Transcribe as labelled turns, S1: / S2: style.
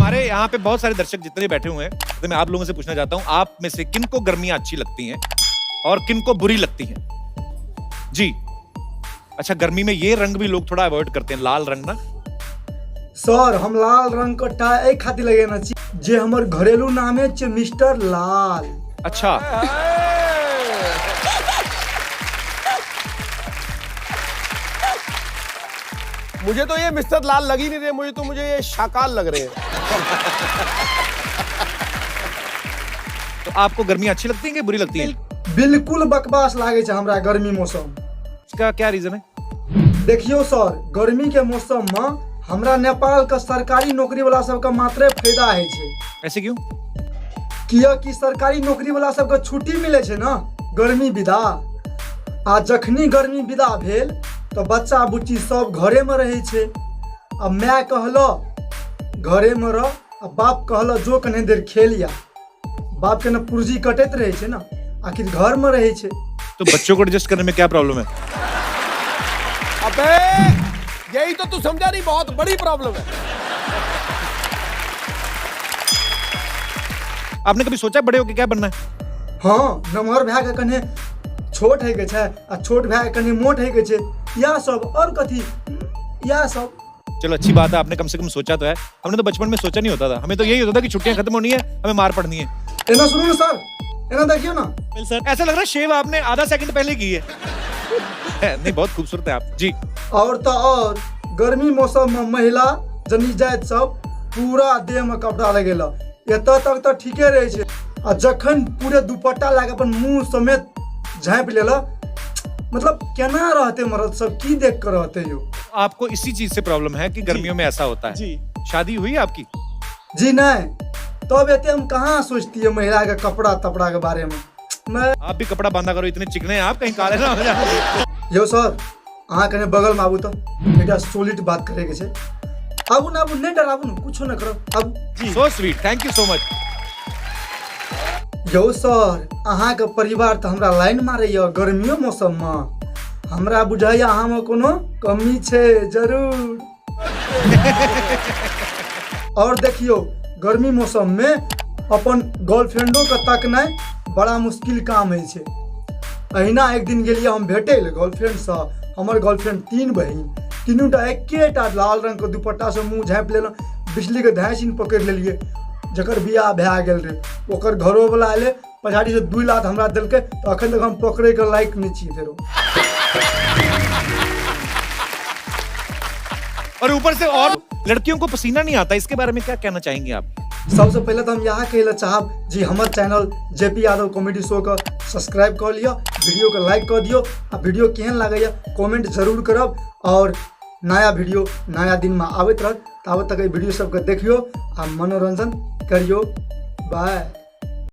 S1: हमारे यहाँ पे बहुत सारे दर्शक जितने बैठे हुए हैं, तो मैं आप लोगों से पूछना चाहता हूँ, आप में से किन को गर्मियां अच्छी लगती हैं और किन को बुरी लगती हैं? जी। अच्छा, गर्मी में ये रंग भी लोग थोड़ा अवॉइड करते हैं, लाल रंग ना।
S2: सर हम लाल रंग का टाई एक खातिर लगेना चाहिए जे हमर घरेलू नामे छे मिस्टर लाल।
S1: अच्छा,
S3: मुझे तो ये मिस्टर लाल लग ही नहीं रहे, मुझे ये शाकाल लग रहे हैं।
S1: तो आपको गर्मियां अच्छी लगती हैं कि बुरी लगती हैं?
S2: बिल्कुल बकवास लागे छे हमरा गर्मी मौसम।
S1: इसका क्या रीजन है?
S2: देखियो सर, गर्मी के मौसम में हमरा नेपाल का सरकारी नौकरी वाला सबका मात्रे फायदा है छे।
S1: ऐसे क्यों?
S2: कि सरकारी नौकरी वाला सबके छुट्टी मिले छे ना, गर्मी विदा। आ जखनी गर्मी विदा भेल तो बच्चा बुच्ची सब घरे में रहे छे। अब मैं कहलो घरे में रह, अब बाप कहलो जो कने देर खेलिया। बाप के ना पुर्जी कटैत रहे छे ना, आखिर घर में रहे छे।
S1: तो बच्चों को एडजस्ट करने में क्या प्रॉब्लम है?
S3: अबे यही तो तू समझा नहीं, बहुत बड़ी प्रॉब्लम है।
S1: आपने कभी सोचा बड़े होके क्या बनना है?
S2: हाँ, नमहर भाई के कने छोट है के छे आ छोट भाई के कने मोट है के छे, या सब और कथी या सब।
S1: चलो अच्छी बात है, आपने कम से कम सोचा तो है। हमने तो बचपन में सोचा नहीं होता था, हमें तो यही होता था कि छुट्टियां खत्म होनी है, हमें मार पड़नी है।
S2: एना सुनो ना सर, एना देखियो ना।
S1: सर ऐसा लग रहा है शेव आपने आधा सेकंड पहले की है। नहीं, बहुत खूबसूरत है आप जी।
S2: और तो और गर्मी मौसम में महिला जनी जात सब पूरा देह में कपड़ा लगेला, एतऽ तक तो ठीके रहे छे। आ जखन पूरे दुपट्टा लाके अपन मुंह समेत झाँप लेला, मतलब केना रहते मर्द सब, की देख कर रहते यो।
S1: आपको इसी चीज से प्रॉब्लम है कि गर्मियों में ऐसा होता है?
S3: जी।
S1: शादी हुई है आपकी?
S2: जी नहीं, तब एते हम कहाँ सोचती है महिला के कपड़ा तपड़ा के बारे में। मैं
S1: आप भी कपड़ा बांधा करो, इतने चिकने हैं आप, कहीं काले ना हो जाए।
S2: यो सर, अहाँ कने बगल में आबू तो बेटा सॉलिड बात करे के छे। आबू ना, आबू, नहीं डराबू ना, कुछो ना करो, Abu.
S1: So sweet, thank you so much.
S2: Yo sir, अहाँ के परिवार तो हमरा लाइन मारे या गर्मियों मौसम में। हमरा बुझाइया अहाँ में कोनो कमी छे जरूर। और देखियो, गर्मी मौसम में अपन गर्लफ्रेंडो के तकनाइ बड़ा मुश्किल काम है छे। अहिना एक दिन गेलिए हम भेटे ले गर्लफ्रेंड से। हमर गर्लफ्रेंड 3 बहिन, तीनूटा एकेटा लाल रंग के दुपट्टा से मुंह झाँप लेलो, बिजली के धाँसिन पकड़ लेलिए। जकर बियाह भए गेल रहे, ओकर घरो वाला आले, पछाड़ी से 2 लात हमरा देलके, तो अखन तक हम पकड़े के लायक नहीं छी फेरो।
S1: और ऊपर से और लड़कियों को पसीना नहीं आता, इसके बारे में क्या कहना चाहेंगे आप?
S2: सबसे पहले तो हम यहाँ कहना चाहब जी, हमार channel JP Yadav comedy show का सब्सक्राइब कर लियो, वीडियो को लाइक कर दियो, आ वीडियो केहन लागैया कमेंट जरूर करब। और नया वीडियो नया दिन में आबैत रहत, तब तक वीडियो सबके देखियो आ मनोरंजन करियो। बाय।